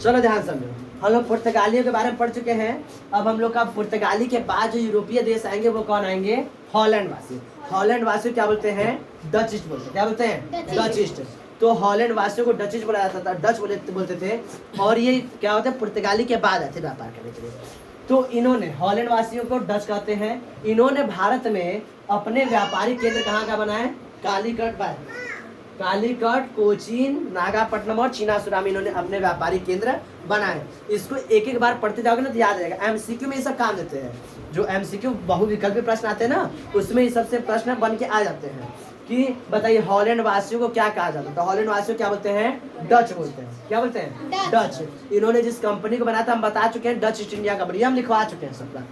चलो ध्यान समझो, हम लोग पुर्तगालियों के बारे में पढ़ चुके हैं। अब हम लोग का पुर्तगाली के बाद जो यूरोपीय देश आएंगे वो कौन आएंगे? हॉलैंड वासी। हॉलैंड वासी क्या बोलते हैं? डचिस्ट बोलते हैं। क्या बोलते हैं? डचिस्ट। तो हॉलैंड वासियों को डचिस्ट बोला जाता था, डच बोलते थे। और ये क्या होता है? पुर्तगाली के बाद आते व्यापार करने के लिए। तो इन्होंने हॉलैंड वासियों को डच कहते हैं। इन्होंने भारत में अपने व्यापारिक केंद्र कहाँ का बनाए? कालीकट, कोचीन, नागापट्टनम और चीनासुरा में इन्होंने अपने व्यापारिक केंद्र बनाए। इसको एक एक बार पढ़ते जाओगे ना तो याद रहेगा। एमसीक्यू में ये सब काम देते हैं। जो एमसीक्यू बहुविकल्पी प्रश्न आते हैं ना, उसमें ये सबसे प्रश्न बन के आ जाते हैं कि बताइए हॉलैंड वासियों को क्या कहा जाता है? तो हॉलैंड वासियों क्या बोलते हैं? डच बोलते हैं। क्या बोलते हैं? डच। इन्होंने जिस कंपनी को बनाया था हम बता चुके हैं, डच ईस्ट इंडिया कंपनी, हम लिखवा चुके हैं सबका।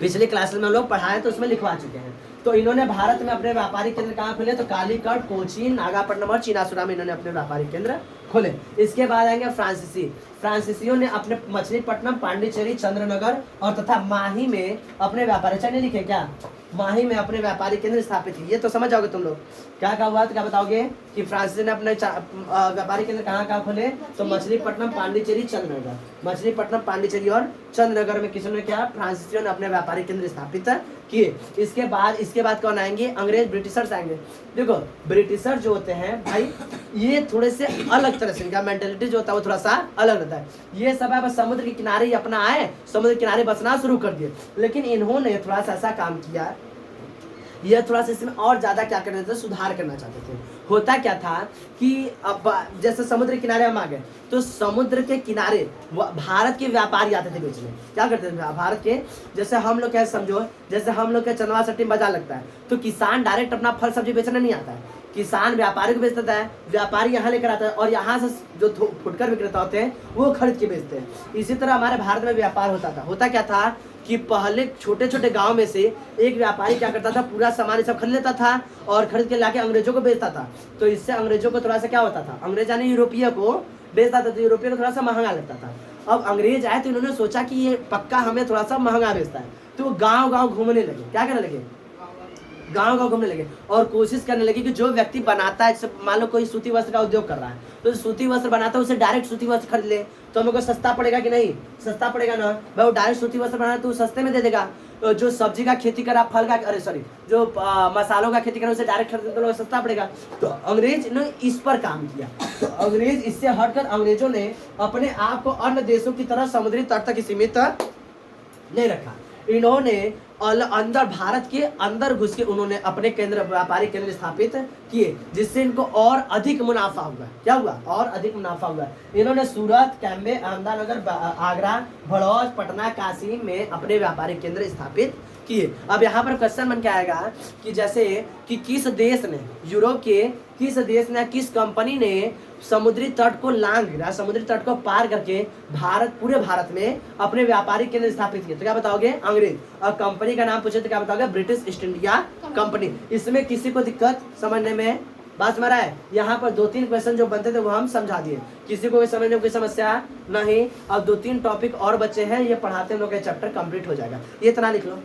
पिछले क्लास में हम लोग पढ़ाए तो उसमें लिखवा चुके हैं। तो इन्होंने भारत में अपने व्यापारिक केंद्र कहाँ खोले? तो कालीकट, कोचीन, नागापट्टनम और चीनासुरा में इन्होंने अपने व्यापारिक केंद्र खोले। इसके बाद आएंगे फ्रांसीसी। फ्रांसीसियों ने अपने मछलीपट्टनम, पांडिचेरी, चंद्रनगर और तथा माही में अपने व्यापारिक, नहीं लिखे क्या? माही में अपने व्यापारिक केंद्र स्थापित किए। ये तो समझ जाओगे तुम लोग। क्या हुआ तो क्या बताओगे कि फ्रांसीसी ने अपने व्यापारिक केंद्र कहाँ खोले? तो मछलीपट्टनम, पांडिचेरी, चंद्रनगर। मछलीपट्टनम, पांडिचेरी और चंद्रनगर में किसने क्या? फ्रांसीसियों ने अपने व्यापारिक केंद्र स्थापित किए। इसके बाद कौन आएंगे? अंग्रेज, ब्रिटिशर्स आएंगे। देखो ब्रिटिशर जो होते हैं भाई, ये थोड़े से अलग तरह से इनका मेंटेलिटी जो होता है वो थोड़ा सा अलग रहता है। ये सब है बस समुद्र के किनारे ही अपना आए, समुद्र के किनारे बसना शुरू कर दिए। लेकिन इन्होंने थोड़ा सा ऐसा काम किया, यह थोड़ा सा इसमें और ज्यादा क्या करना चाहते थे? सुधार करना चाहते थे। होता क्या था कि अब जैसे समुद्र किनारे हम आ गए तो समुद्र के किनारे भारत के व्यापारी आते थे बेचने। क्या करते थे? भारत के, जैसे हम लोग कैसे समझो, जैसे हम लोग के चंदवा सट्टी में बाजार लगता है तो किसान डायरेक्ट अपना फल सब्जी बेचने नहीं आता है। किसान व्यापारी को बेचता है, व्यापारी यहाँ लेकर आता है और यहाँ से जो फुटकर विक्रेता होते हैं वो खरीद के बेचते हैं। इसी तरह हमारे भारत में व्यापार होता था। होता क्या था कि पहले छोटे छोटे गांव में से एक व्यापारी क्या करता था? पूरा सामान सब खरीद लेता था और खरीद के लाके अंग्रेजों को बेचता था। तो इससे अंग्रेजों को थोड़ा सा क्या होता था? अंग्रेज यानी यूरोपीय को बेचता था तो यूरोपीय को थोड़ा सा महंगा लगता था। अब अंग्रेज आए तो इन्होंने सोचा कि ये पक्का हमें थोड़ा सा महंगा बेचता है, तो वो गाँव गाँव घूमने लगे। क्या करने लगे? गांव गांव घूमने लगे और कोशिश करने लगे कि जो व्यक्ति बनाता है, जैसे मान लो कोई सूती वस्त्र का उद्योग कर रहा है तो सूती वस्त्र बनाता है, उसे डायरेक्ट सूती वस्त्र खरीद ले तो हमको सस्ता पड़ेगा कि नहीं? सस्ता पड़ेगा ना भाई। वो डायरेक्ट सूती वस्त्र बनाए तो सस्ते में दे देगा। तो जो सब्जी का खेती करा, फल का, जो मसालों का खेती करा उसे डायरेक्ट खरीद तो सस्ता पड़ेगा। तो अंग्रेज ने इस पर काम किया। तो अंग्रेज इससे हटकर अंग्रेजों ने अपने आप को अन्य देशों की तरह समुद्री तट तक सीमित नहीं रखा। इन्होंने अंदर भारत के अंदर घुस के उन्होंने अपने व्यापारिक केंद्र स्थापित किए, जिससे इनको और अधिक मुनाफा हुआ। क्या हुआ? और अधिक मुनाफा हुआ। इन्होंने सूरत, कैम्बे, अहमदानगर, आगरा, भड़ौज, पटना, काशी में अपने व्यापारिक केंद्र स्थापित किए। अब यहाँ पर क्वेश्चन बन के आएगा कि जैसे कि किस देश ने, यूरोप के किस देश ने, किस कंपनी ने समुद्री तट को समुद्री तट को पार करके पूरे भारत में अपने व्यापारिक केंद्र स्थापित किए? तो क्या बताओगे? अंग्रेज। और कंपनी का नाम पूछे तो क्या बताओगे? British east India company. इसमें किसी को दिक्कत समझने में बात समझ रहा है? यहाँ पर 2-3 क्वेश्चन जो बनते थे वो हम समझा दिए, किसी को समझने में कोई समस्या नहीं। अब 2-3 टॉपिक और बचे हैं, ये पढ़ाते हम लोग का चैप्टर कंप्लीट हो जाएगा। ये इतना लिख लो।